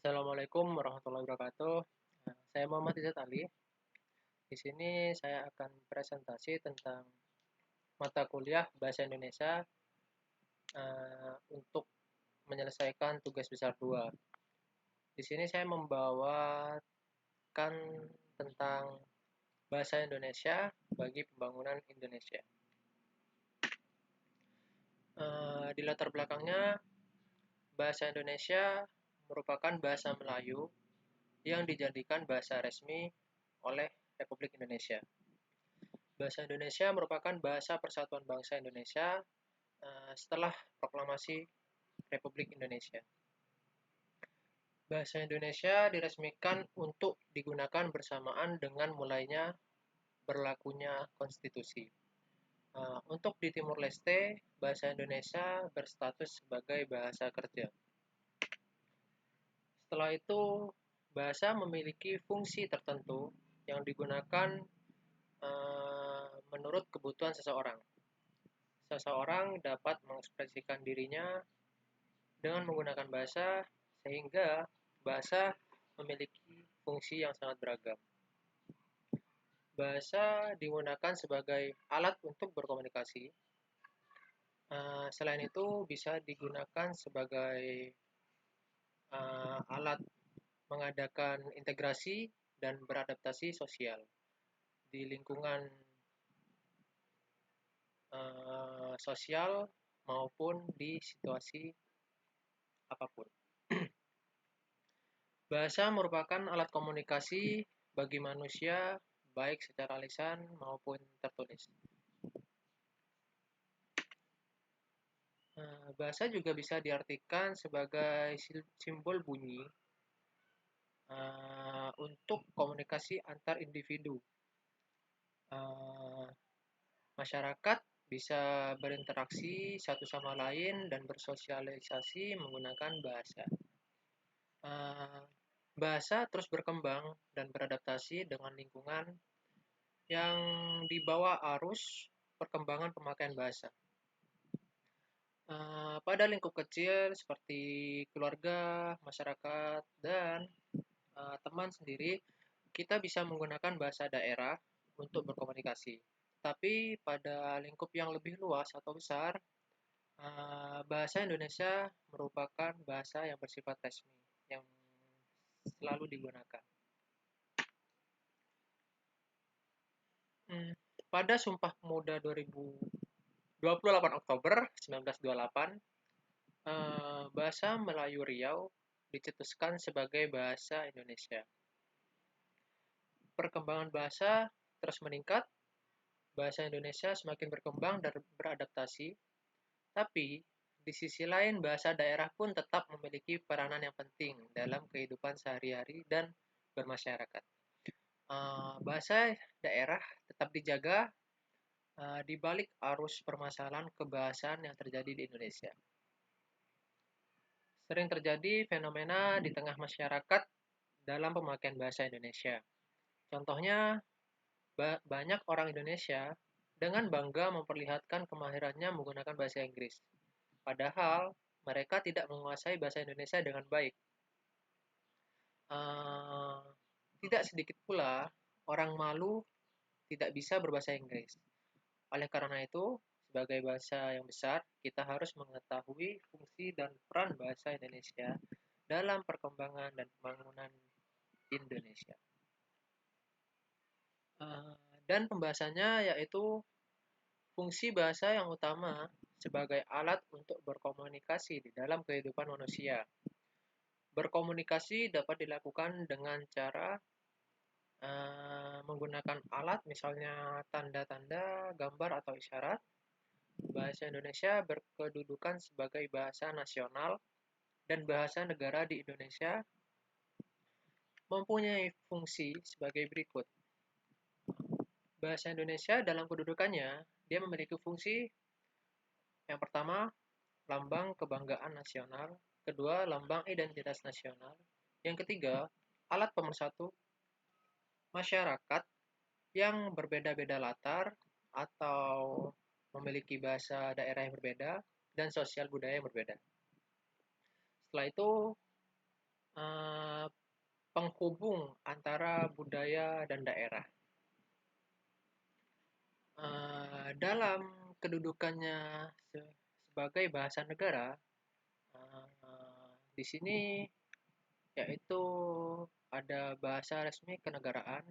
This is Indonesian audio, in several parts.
Assalamualaikum warahmatullahi wabarakatuh. Saya Muhammad Izzat Ali. Di sini saya akan presentasi tentang mata kuliah Bahasa Indonesia untuk menyelesaikan tugas besar 2. Di sini saya membawakan tentang bahasa Indonesia bagi pembangunan Indonesia. Di latar belakangnya, bahasa Indonesia merupakan bahasa Melayu yang dijadikan bahasa resmi oleh Republik Indonesia. Bahasa Indonesia merupakan bahasa persatuan bangsa Indonesia setelah proklamasi Republik Indonesia. Bahasa Indonesia diresmikan untuk digunakan bersamaan dengan mulainya berlakunya konstitusi. Untuk di Timur Leste, bahasa Indonesia berstatus sebagai bahasa kerja. Setelah itu, bahasa memiliki fungsi tertentu yang digunakan menurut kebutuhan seseorang. Seseorang dapat mengekspresikan dirinya dengan menggunakan bahasa, sehingga bahasa memiliki fungsi yang sangat beragam. Bahasa digunakan sebagai alat untuk berkomunikasi. Selain itu, bisa digunakan sebagai alat mengadakan integrasi dan beradaptasi sosial di lingkungan sosial maupun di situasi apapun. Bahasa merupakan alat komunikasi bagi manusia baik secara lisan maupun tertulis. Bahasa juga bisa diartikan sebagai simbol bunyi untuk komunikasi antar individu. Masyarakat bisa berinteraksi satu sama lain dan bersosialisasi menggunakan bahasa. Bahasa terus berkembang dan beradaptasi dengan lingkungan yang dibawa arus perkembangan pemakaian bahasa. Pada lingkup kecil seperti keluarga, masyarakat, dan teman sendiri, kita bisa menggunakan bahasa daerah untuk berkomunikasi. Tapi pada lingkup yang lebih luas atau besar, bahasa Indonesia merupakan bahasa yang bersifat resmi, yang selalu digunakan. Pada Sumpah Pemuda 28 Oktober 1928, bahasa Melayu Riau dicetuskan sebagai bahasa Indonesia. Perkembangan bahasa terus meningkat, bahasa Indonesia semakin berkembang dan beradaptasi, tapi di sisi lain bahasa daerah pun tetap memiliki peranan yang penting dalam kehidupan sehari-hari dan bermasyarakat. Bahasa daerah tetap dijaga di balik arus permasalahan kebahasaan yang terjadi di Indonesia. Sering terjadi fenomena di tengah masyarakat dalam pemakaian bahasa Indonesia. Contohnya, banyak orang Indonesia dengan bangga memperlihatkan kemahirannya menggunakan bahasa Inggris. Padahal mereka tidak menguasai bahasa Indonesia dengan baik. Tidak sedikit pula orang malu tidak bisa berbahasa Inggris. Oleh karena itu, sebagai bahasa yang besar, kita harus mengetahui fungsi dan peran bahasa Indonesia dalam perkembangan dan pembangunan Indonesia. Dan pembahasannya yaitu fungsi bahasa yang utama sebagai alat untuk berkomunikasi di dalam kehidupan manusia. Berkomunikasi dapat dilakukan dengan cara menggunakan alat misalnya tanda-tanda, gambar atau isyarat. Bahasa Indonesia berkedudukan sebagai bahasa nasional dan bahasa negara di Indonesia mempunyai fungsi sebagai berikut. Bahasa Indonesia dalam kedudukannya, dia memiliki fungsi yang pertama, lambang kebanggaan nasional, kedua, lambang identitas nasional, yang ketiga, alat pemersatu masyarakat yang berbeda-beda latar atau memiliki bahasa daerah yang berbeda dan sosial budaya yang berbeda. Setelah itu, uh, penghubung antara budaya dan daerah. Dalam kedudukannya sebagai bahasa negara, di sini yaitu ada bahasa resmi kenegaraan,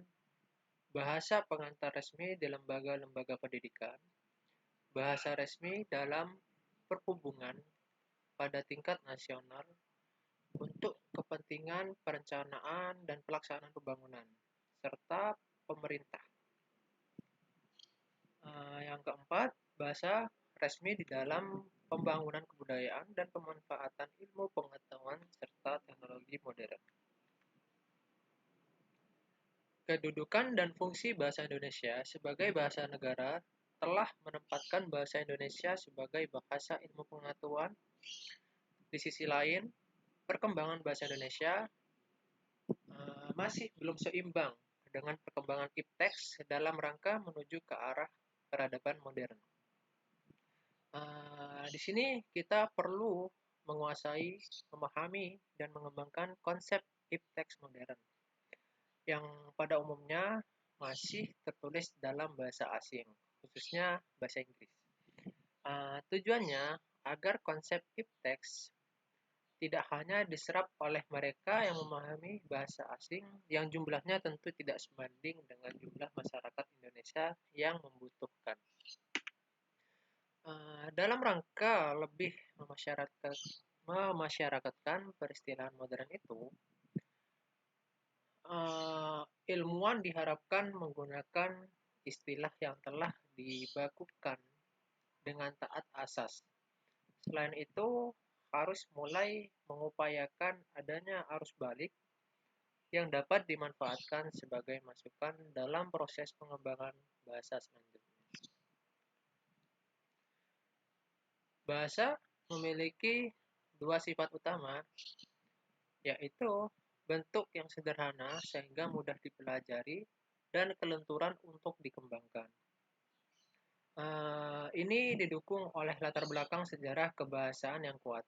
bahasa pengantar resmi di lembaga-lembaga pendidikan, bahasa resmi dalam perhubungan pada tingkat nasional untuk kepentingan perencanaan dan pelaksanaan pembangunan, serta pemerintah. Yang keempat, bahasa resmi di dalam pembangunan kebudayaan dan pemanfaatan ilmu pengetahuan serta teknologi modern. Kedudukan dan fungsi bahasa Indonesia sebagai bahasa negara telah menempatkan bahasa Indonesia sebagai bahasa ilmu pengetahuan. Di sisi lain, perkembangan bahasa Indonesia masih belum seimbang dengan perkembangan ipteks dalam rangka menuju ke arah peradaban modern. Di sini kita perlu menguasai, memahami, dan mengembangkan konsep ipteks modern yang pada umumnya masih tertulis dalam bahasa asing, khususnya bahasa Inggris. Tujuannya agar konsep ipteks tidak hanya diserap oleh mereka yang memahami bahasa asing yang jumlahnya tentu tidak sebanding dengan jumlah masyarakat Indonesia yang membutuhkan. Dalam rangka lebih memasyarakatkan peristilahan modern itu, ilmuwan diharapkan menggunakan istilah yang telah dibakukan dengan taat asas. Selain itu, harus mulai mengupayakan adanya arus balik yang dapat dimanfaatkan sebagai masukan dalam proses pengembangan bahasa selanjutnya. Bahasa memiliki dua sifat utama, yaitu bentuk yang sederhana sehingga mudah dipelajari dan kelenturan untuk dikembangkan. Ini didukung oleh latar belakang sejarah kebahasaan yang kuat.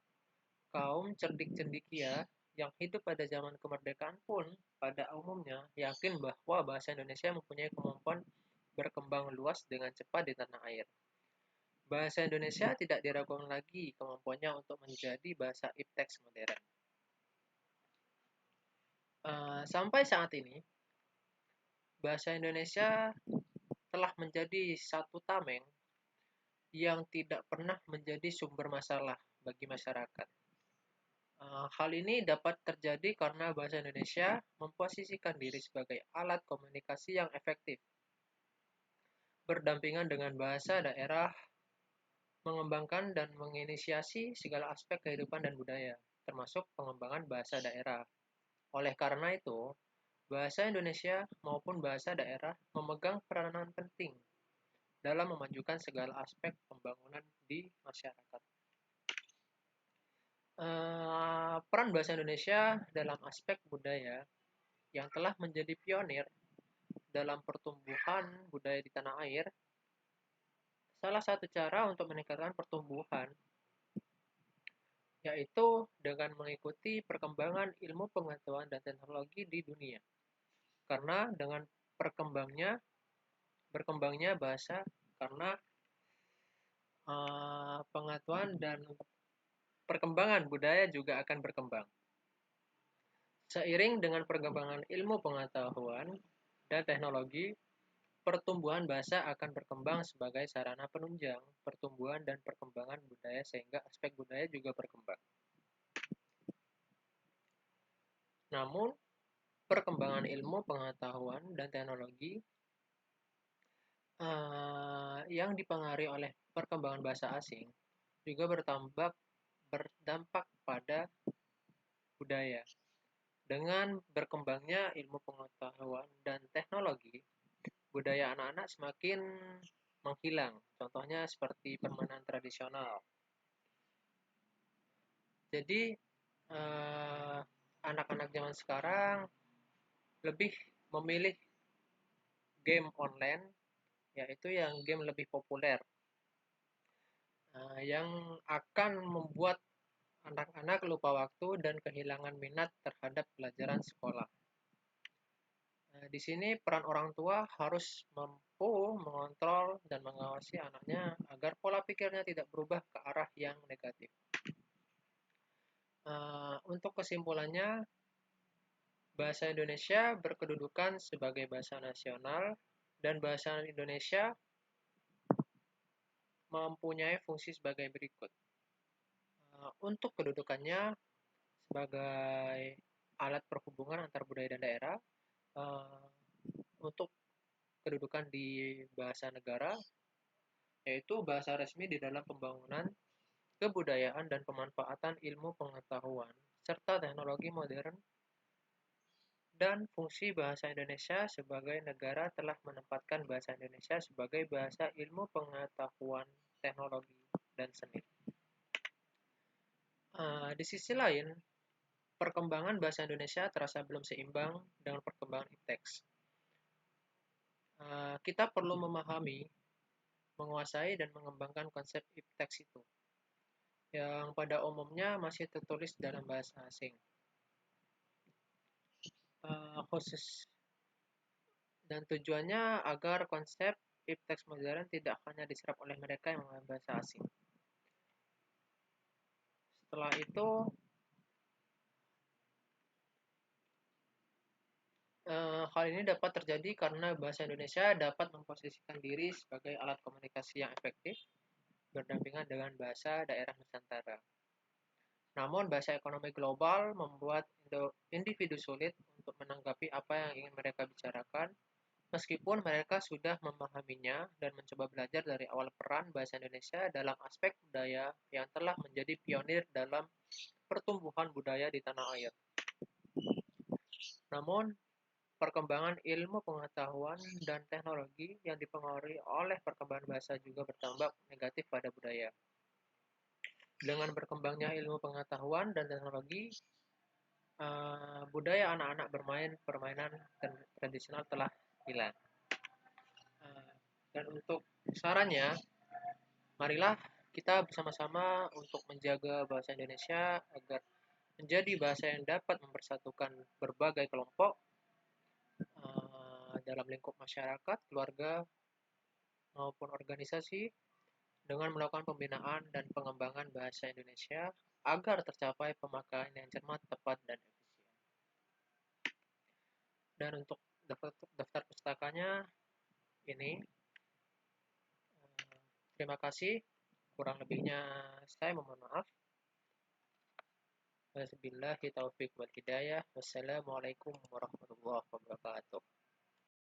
Kaum cerdik cendekia yang hidup pada zaman kemerdekaan pun pada umumnya yakin bahwa bahasa Indonesia mempunyai kemampuan berkembang luas dengan cepat di tanah air. Bahasa Indonesia tidak diragukan lagi kemampuannya untuk menjadi bahasa ipteks modern. Sampai saat ini, bahasa Indonesia telah menjadi satu tameng yang tidak pernah menjadi sumber masalah bagi masyarakat. Hal ini dapat terjadi karena bahasa Indonesia memposisikan diri sebagai alat komunikasi yang efektif, berdampingan dengan bahasa daerah, mengembangkan dan menginisiasi segala aspek kehidupan dan budaya, termasuk pengembangan bahasa daerah. Oleh karena itu, bahasa Indonesia maupun bahasa daerah memegang peranan penting dalam memajukan segala aspek pembangunan di masyarakat. Peran bahasa Indonesia dalam aspek budaya yang telah menjadi pionir dalam pertumbuhan budaya di tanah air. Salah satu cara untuk meningkatkan pertumbuhan yaitu dengan mengikuti perkembangan ilmu pengetahuan dan teknologi di dunia. Karena dengan berkembangnya bahasa karena pengetahuan dan perkembangan budaya juga akan berkembang. Seiring dengan perkembangan ilmu pengetahuan dan teknologi, pertumbuhan bahasa akan berkembang sebagai sarana penunjang pertumbuhan dan perkembangan budaya sehingga aspek budaya juga berkembang. Namun, perkembangan ilmu pengetahuan dan teknologi yang dipengaruhi oleh perkembangan bahasa asing juga berdampak pada budaya. Dengan berkembangnya ilmu pengetahuan dan teknologi, budaya anak-anak semakin menghilang. Contohnya seperti permainan tradisional. Jadi, anak-anak zaman sekarang lebih memilih game online, yaitu yang game lebih populer, yang akan membuat Anak-anak lupa waktu dan kehilangan minat terhadap pelajaran sekolah. Di sini peran orang tua harus mampu mengontrol dan mengawasi anaknya agar pola pikirnya tidak berubah ke arah yang negatif. Untuk kesimpulannya, bahasa Indonesia berkedudukan sebagai bahasa nasional dan bahasa Indonesia mempunyai fungsi sebagai berikut. Untuk kedudukannya sebagai alat perhubungan antar budaya dan daerah, uh, untuk kedudukan di bahasa negara, yaitu bahasa resmi di dalam pembangunan, kebudayaan, dan pemanfaatan ilmu pengetahuan, serta teknologi modern, dan fungsi bahasa Indonesia sebagai negara telah menempatkan bahasa Indonesia sebagai bahasa ilmu pengetahuan, teknologi, dan seni. Di sisi lain, perkembangan bahasa Indonesia terasa belum seimbang dengan perkembangan teks. Kita perlu memahami, menguasai, dan mengembangkan konsep teks itu, yang pada umumnya masih tertulis dalam bahasa asing. Khusus dan tujuannya agar konsep teks modern tidak hanya diserap oleh mereka yang memahami bahasa asing. Setelah itu, hal ini dapat terjadi karena bahasa Indonesia dapat memposisikan diri sebagai alat komunikasi yang efektif berdampingan dengan bahasa daerah Nusantara. Namun, bahasa ekonomi global membuat individu sulit untuk menanggapi apa yang ingin mereka bicarakan, meskipun mereka sudah memahaminya dan mencoba belajar dari awal peran bahasa Indonesia dalam aspek budaya yang telah menjadi pionir dalam pertumbuhan budaya di tanah air. Namun, perkembangan ilmu pengetahuan dan teknologi yang dipengaruhi oleh perkembangan bahasa juga berdampak negatif pada budaya. Dengan berkembangnya ilmu pengetahuan dan teknologi, budaya anak-anak bermain permainan tradisional telah hilang. Dan untuk sarannya, marilah kita bersama-sama untuk menjaga bahasa Indonesia agar menjadi bahasa yang dapat mempersatukan berbagai kelompok dalam lingkup masyarakat, keluarga, maupun organisasi dengan melakukan pembinaan dan pengembangan bahasa Indonesia agar tercapai pemakaian yang cermat, tepat, dan efisien. Dan untuk daftar pustakanya ini, terima kasih. Kurang lebihnya saya mohon maaf. Wabillahi taufiq wal hidayah. Wassalamualaikum warahmatullahi wabarakatuh.